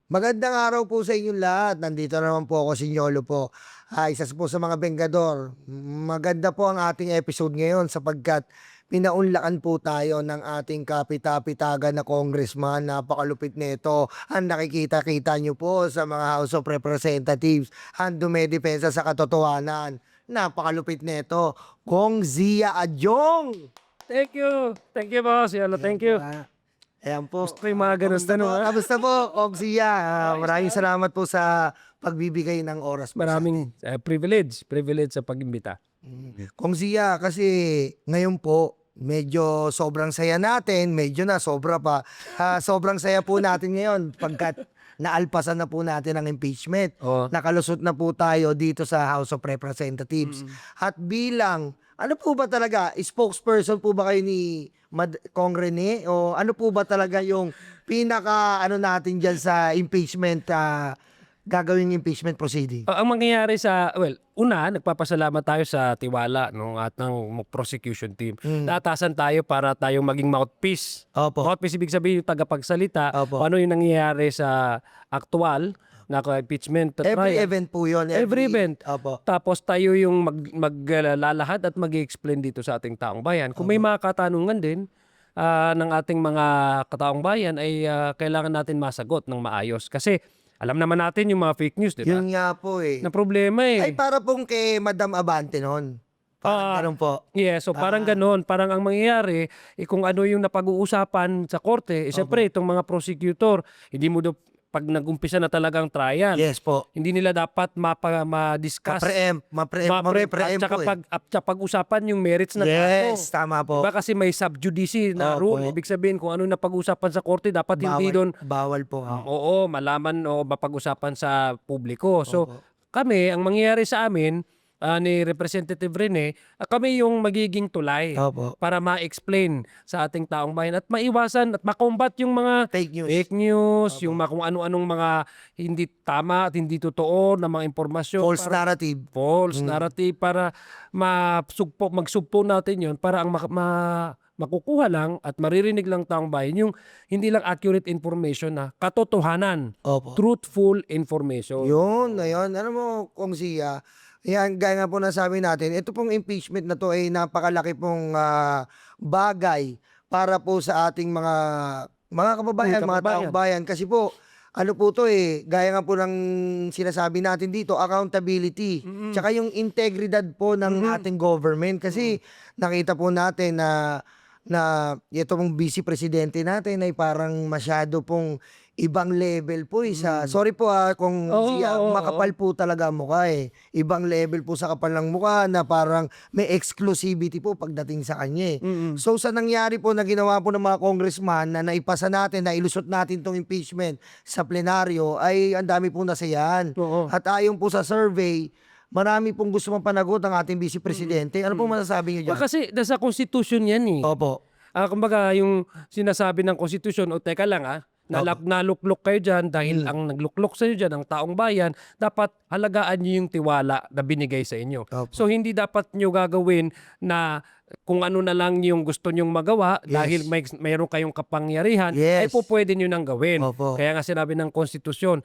Magandang araw po sa inyong lahat. Nandito naman po ako, si Yolo po. Isa po sa mga Bengador. Maganda po ang ating episode ngayon sapagkat pinaunlakan po tayo ng ating kapita-pitagan na congressman. Napakalupit nito. Ang nakikita-kita nyo po sa mga House of Representatives. Ang dumedepensa sa katotohanan. Napakalupi nito. Kong Zia Adjong. Thank you. Thank you, boss. Yolo, thank you. Ayan po. Gusto ko yung mga ganun tanong. Kamusta po, Kong Zia? Maraming salamat po sa pagbibigay ng oras po. Maraming privilege sa pag-imbita. Kong Zia, kasi ngayon po, medyo sobrang saya natin, medyo na sobra pa. Sobrang saya po natin ngayon pagkat naalpasan na po natin ang impeachment. Oo. Nakalusot na po tayo dito sa House of Representatives. At bilang, ano po ba talaga, spokesperson po ba kayo ni Kong Rene? O ano po ba talaga yung pinaka ano natin dyan sa impeachment, gagawing impeachment proceeding? Ang mangyayari una, nagpapasalamat tayo sa tiwala at ng prosecution team. Naatasan tayo para tayong maging mouthpiece. Opo. Mouthpiece, ibig sabihin yung tagapagsalita. Opo. Kung ano yung nangyayari sa aktual na impeachment Every trial. event po yun. Every event. Opo. Tapos tayo yung maglalahad at mag-explain dito sa ating taong bayan. Kung may mga katanungan din ng ating mga kataong bayan ay kailangan natin masagot ng maayos. Kasi alam naman natin yung mga fake news, di ba? Yun nga po eh. Na problema Ay, para pong kay Madam Abante noon. Parang ganun po. Yeah, so parang ganon. Parang ang mangyayari, kung ano yung napag-uusapan sa korte, siyempre itong mga prosecutor, hindi mo pag nag-umpisa na talagang trial, Yes po. hindi nila dapat ma-discuss. Ma-pre-empt Tsaka po eh. pag-usapan yung merits na kaso. Yes, tama po. Diba kasi may sub judice na Opo. rule. Ibig sabihin kung ano na pag-usapan sa korte, dapat hindi doon, Bawal po. oo, malaman o mapag-usapan sa publiko. So kami, ang mangyayari sa amin, ni Representative Rene, kami yung magiging tulay Opo. para ma-explain sa ating taong bayan at maiwasan at makombat yung mga Fake news. yung kung ano-anong mga hindi tama at hindi totoo na mga impormasyon. False narrative. False narrative para magsugpo natin yon para ang makukuha lang at maririnig lang taong bayan yung hindi lang accurate information na katotohanan. Opo. Truthful information. Yun, ayun. Ano mo, Kong Zia, yan, gaya nga po nasabi natin, ito pong impeachment na to ay napakalaki pong bagay para po sa ating mga kababayan, mga taong bayan. Kasi po, ano po to eh, gaya nga po ng sinasabi natin dito, accountability. Tsaka yung integridad po ng ating government. Kasi nakita po natin na itong vice presidente natin ay parang masyado pong ibang level po sorry po kung makapal po talaga ang mukha eh. Ibang level po sa kapal ng mukha na parang may exclusivity po pagdating sa kanya eh. So sa nangyari po na ginawa po ng mga congressman na naipasa natin, na ilusot natin tong impeachment sa plenaryo ay ang dami po nasayahan. At ayon po sa survey, marami pong gusto mapanagot ang ating vice presidente. Ano pong masasabi niyo dyan? Kasi nasa constitution yan eh. Opo. Kumbaga yung sinasabi ng constitution, teka lang naluklok kayo dyan dahil ang nagluklok sa inyo dyan, ang taong bayan, dapat halagaan nyo yung tiwala na binigay sa inyo. Opo. So hindi dapat nyo gagawin na kung ano na lang yung gusto nyong magawa dahil mayroon kayong kapangyarihan, ay po pwede nyo nang gawin. Opo. Kaya nga sinabi ng konstitusyon,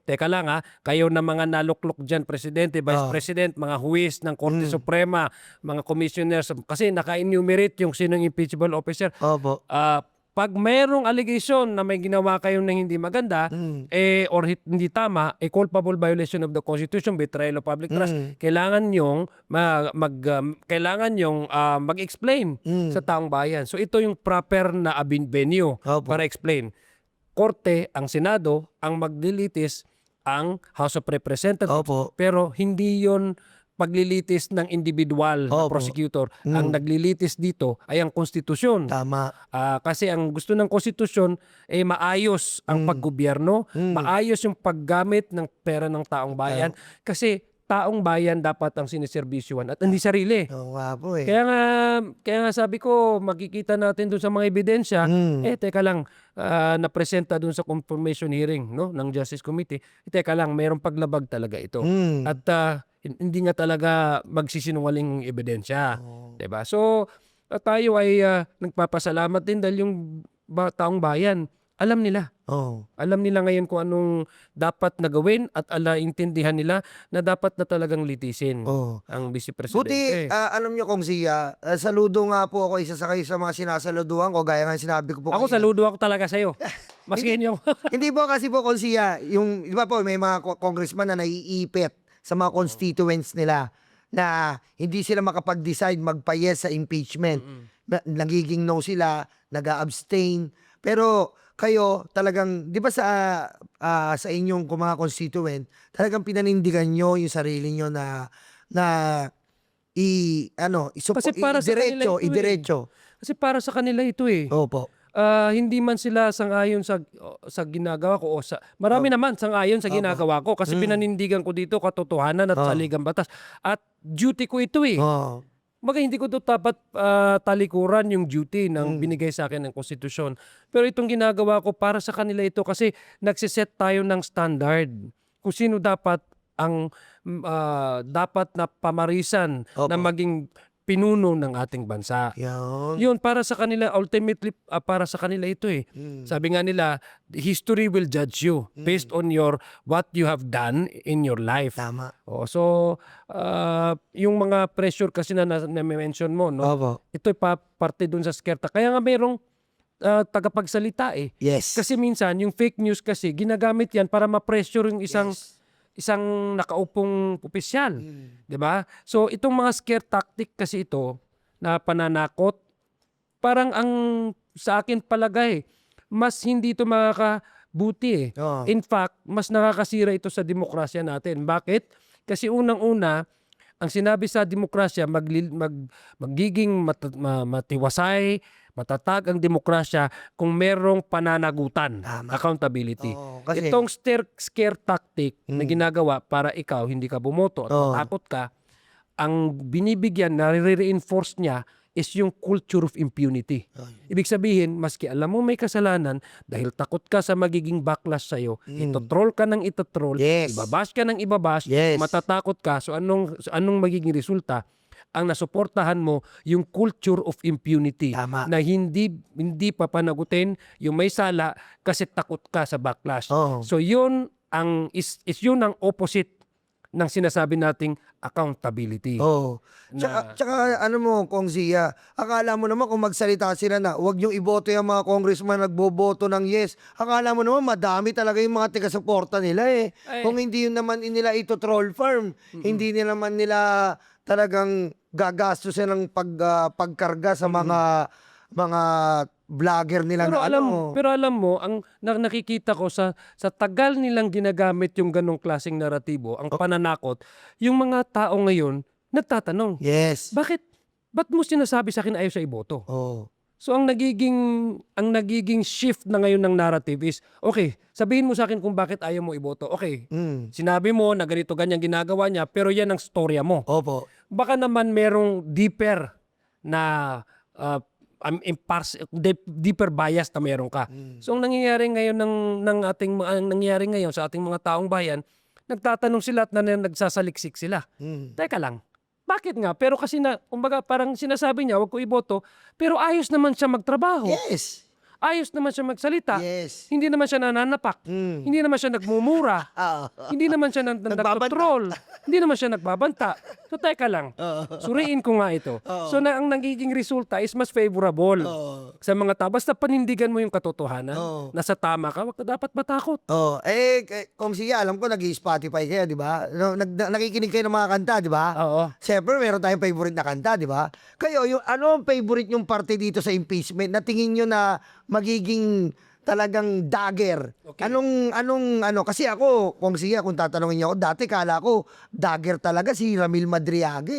teka lang kayo na mga naluklok dyan, Presidente, Vice President, mga huwis ng Korte Suprema, mga commissioners, kasi naka-enumerate yung sinong impeachable officer. Opo. Pag mayroong allegation na may ginawa kayong na hindi maganda or hindi tama, culpable violation of the Constitution, betrayal of public trust, kailangan nyong mag-explain sa taong bayan. So ito yung proper na venue para explain. Korte, ang Senado, ang maglilitis ang House of Representatives. Opo. Pero hindi yon paglilitis ng individual na prosecutor. Ang naglilitis dito ay ang konstitusyon. Tama. Kasi ang gusto ng konstitusyon ay maayos ang paggobyerno, maayos yung paggamit ng pera ng taong bayan. Kasi taong bayan dapat ang siniserbisyuhan at hindi sarili. Oo nga po eh. Kaya nga sabi ko, makikita natin dun sa mga ebidensya, teka lang, napresenta dun sa confirmation hearing ng Justice Committee, teka lang, mayroong paglabag talaga ito. At hindi nga talaga magsisinungaling ebidensya. Diba? So, tayo ay nagpapasalamat din dahil yung taong bayan, alam nila Oo. Alam nila ngayon kung anong dapat na gawin at intindihan nila na dapat na talagang litisin Oo. ang Buti, vice-presidente. alam niyo Kong Zia, saludo nga po ako, isa sa kayo sa mga sinasaluduhan ko, gaya nga sinabi ko po Ako kanina. saludo ako talaga sa'yo. Maski yung Hindi po kasi po Kong Zia, yung, di ba po, may mga congressman na naiipit sa mga constituents nila na hindi sila makapag-decide magpa-yes sa impeachment. Nagiging no sila, nag-abstain. Pero kayo talagang, di ba sa inyong mga constituent, talagang pinanindigan nyo yung sarili nyo na Kasi para sa kanila ito eh. idiretso. Kasi para sa kanila ito eh. Opo. Hindi man sila sang-ayon sa ginagawa ko o marami naman sang-ayon sa ginagawa ko kasi pinanindigan ko dito katotohanan at saligang batas at duty ko ito eh. Oo. Hindi ko to dapat talikuran yung duty ng binigay sa akin ng konstitusyon. Pero itong ginagawa ko para sa kanila ito kasi nagsiset tayo ng standard kung sino dapat ang dapat na pamarisan na maging pinuno ng ating bansa. Yun para sa kanila, ultimately para sa kanila ito eh. Sabi nga nila, history will judge you based on what you have done in your life. Tama. So yung mga pressure kasi na mention mo, no? Opo. Ito parte dun sa skerta. Kaya nga merong tagapagsalita eh. Yes. Kasi minsan yung fake news kasi ginagamit yan para ma-pressure yung isang nakaupong opisyal, 'di ba? So itong mga scare tactic kasi ito na pananakot, parang ang sa akin palagay mas hindi ito makakabuti eh. In fact, mas nakakasira ito sa demokrasya natin. Bakit? Kasi unang-una, ang sinabi sa demokrasya magiging matiwasay, matatag ang demokrasya kung merong pananagutan, accountability. Kasi Itong scare tactic na ginagawa para ikaw hindi ka bumoto at matakot ka, ang binibigyan, nare-reinforce niya is yung culture of impunity. Ibig sabihin, maski alam mo may kasalanan, dahil takot ka sa magiging backlash sa'yo, itotroll ka ng itotroll, ibabash ka ng ibabash, matatakot ka, so anong magiging resulta? Ang nasuportahan mo yung culture of impunity. Tama. Na hindi papanagutin yung may sala kasi takot ka sa backlash. So yun yun ang opposite ng sinasabi nating accountability. Tsaka ano mo, Kong Zia, akala mo naman kung magsalita sila na huwag niyong iboto yung mga congressman nagboboto ng yes. Akala mo naman madami talaga yung mga taga-suporta nila eh. Kung hindi yun naman nila ito troll farm, hindi nila naman nila talagang gagastusin ng pagkarga sa mga vlogger nila Pero alam mo, ang nakikita ko sa tagal nilang ginagamit yung ganong klaseng naratibo, ang pananakot, yung mga tao ngayon nagtatanong, yes. Ba't mo sinasabi sa akin ayaw sa iboto? So ang nagiging shift na ngayon ng narrative is, okay, sabihin mo sa akin kung bakit ayaw mo iboto. Okay, sinabi mo na ganito ganyan ginagawa niya, pero yan ang storya mo. Opo. Baka naman merong deeper na deeper bias na meron ka. So ang nangyayari ngayon nangyayari ngayon sa ating mga taong bayan, nagtatanong sila at nagsasaliksik sila. Teka lang. Bakit nga? Pero kasi kumbaga parang sinasabi niya, wag ko iboto, pero ayos naman siya magtrabaho. Yes. Ayos naman siya magsalita. Yes. Hindi naman siya nananapak. Hindi naman siya nagmumura. Hindi naman siya nagtotroll. Hindi naman siya nagbabanta. So teka lang. Suriin ko nga ito. So ang nagiging resulta is mas favorable sa mga tao. Basta panindigan mo yung katotohanan. Nasa tama ka, wag ka dapat matakot. Kung siya, alam ko nag-Spotify kayo, di ba? Nakikinig kayo ng mga kanta, di ba? Oo. Siyempre, meron tayong favorite na kanta, di ba? Kayo, ano ang favorite yung parte dito sa impeachment na tingin nyo na magiging talagang dagger? Okay. Kasi ako, kung tatanungin niyo ako, dati kala ko dagger talaga si Ramil Madriaga.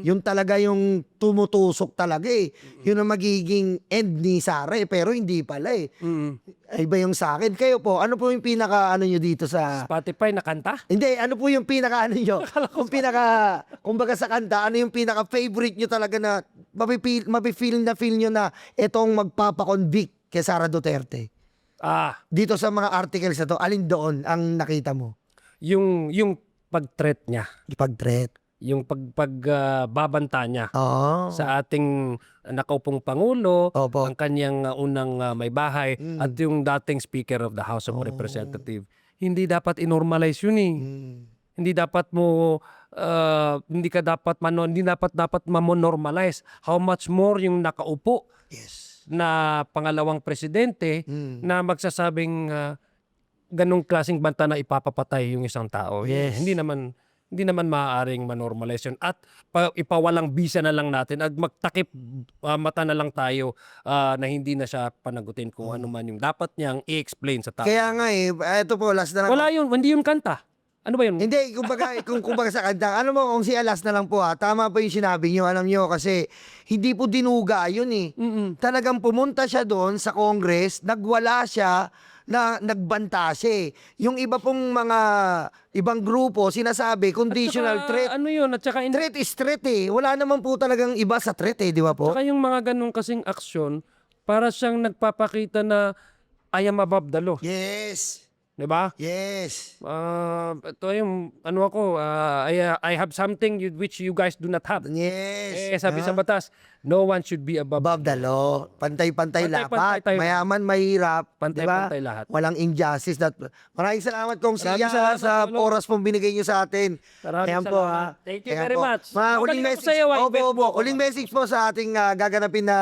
Yung talaga yung tumutusok talaga eh. Yun ang magiging end ni Sara eh, pero hindi pala eh. Iba yung sa akin. Kayo po, ano po yung pinaka nyo dito sa Spotify na kanta? Hindi, ano po yung pinaka nyo? Kumbaga sa kanta, ano yung pinaka favorite nyo talaga na mapifeel nyo na itong magpapakonvict kay Sara Duterte? Dito sa mga articles na to, alin doon ang nakita mo? Yung pag-threat niya. Pag-threat. yung pagbabanta niya Oo. sa ating nakaupong Pangulo, Opo. ang kanyang unang may bahay, at yung dating Speaker of the House of Oh. Representatives. Hindi dapat inormalize yun eh. Hindi dapat hindi dapat mamonormalize. How much more yung nakaupo Yes. na pangalawang presidente na magsasabing ganong klaseng banta na ipapapatay yung isang tao. Yes. Hindi naman maaaring manormalize yun. At ipawalang bisa na lang natin at magtakip mata na lang tayo na hindi na siya panagutin kung ano man yung dapat niyang i-explain sa tao. Kaya nga ito po, last na lang. Wala yun, hindi yun kanta. Ano ba yun? Hindi, kumbaga sa kanta, ano mo, kung si Alas na lang po tama po yung sinabi nyo, alam nyo, kasi hindi po dinuga yun eh. Talagang pumunta siya doon sa Congress, nagwala siya, na nagbanta siya eh. Yung iba pong mga ibang grupo, sinasabi, conditional Tsaka, threat. ano yun? At saka, Threat is threat eh. Wala naman po talagang iba sa threat eh, di ba po? tsaka yung mga ganong kasing aksyon, para siyang nagpapakita na I am above the law. Yes. Di ba? Yes. Ito yung ano ako, I have something which you guys do not have. Yes. Sabi sa batas, no one should be above. Above the law. Pantay-pantay Pantay-pantay lapat. tayo. Mayaman, mahirap. Pantay-pantay Diba? lahat. Walang injustice. Maraming salamat kong Maraming siya salamat, sa Lolo. oras pong binigay niyo sa atin. Maraming Ayan po salamat. Thank you Ayan very po. much. Mga Babalik huling ako message. sa iyo, Opo, invite opo. mo ako. Huling message po sa ating gaganapin na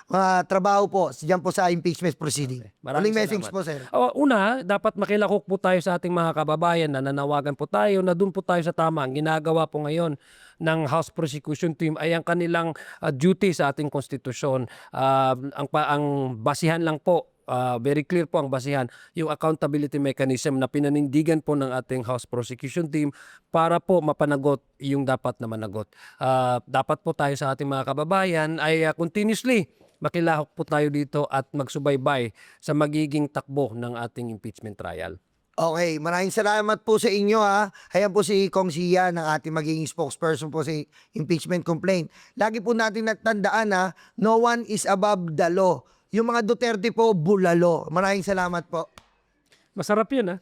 mga trabaho po. Diyan po sa impeachment proceeding. Maraming Huling message salamat. po, sir. Una, dapat makilahok po tayo sa ating mga kababayan na nanawagan po tayo na doon po tayo sa tama. Ang ginagawa po ngayon ng House Prosecution Team ay ang kanilang duty sa ating konstitusyon. Ang basihan lang po, very clear po ang basihan, yung accountability mechanism na pinanindigan po ng ating House Prosecution Team para po mapanagot yung dapat na managot. Dapat po tayo sa ating mga kababayan ay continuously makilahok po tayo dito at magsubaybay sa magiging takbo ng ating impeachment trial. Okay, maraming salamat po sa inyo Ayan po si Kong Sia ng ating magiging spokesperson po sa impeachment complaint. Lagi po natin natandaan no one is above the law. Yung mga Duterte po, bulalo. Maraming salamat po. Masarap yun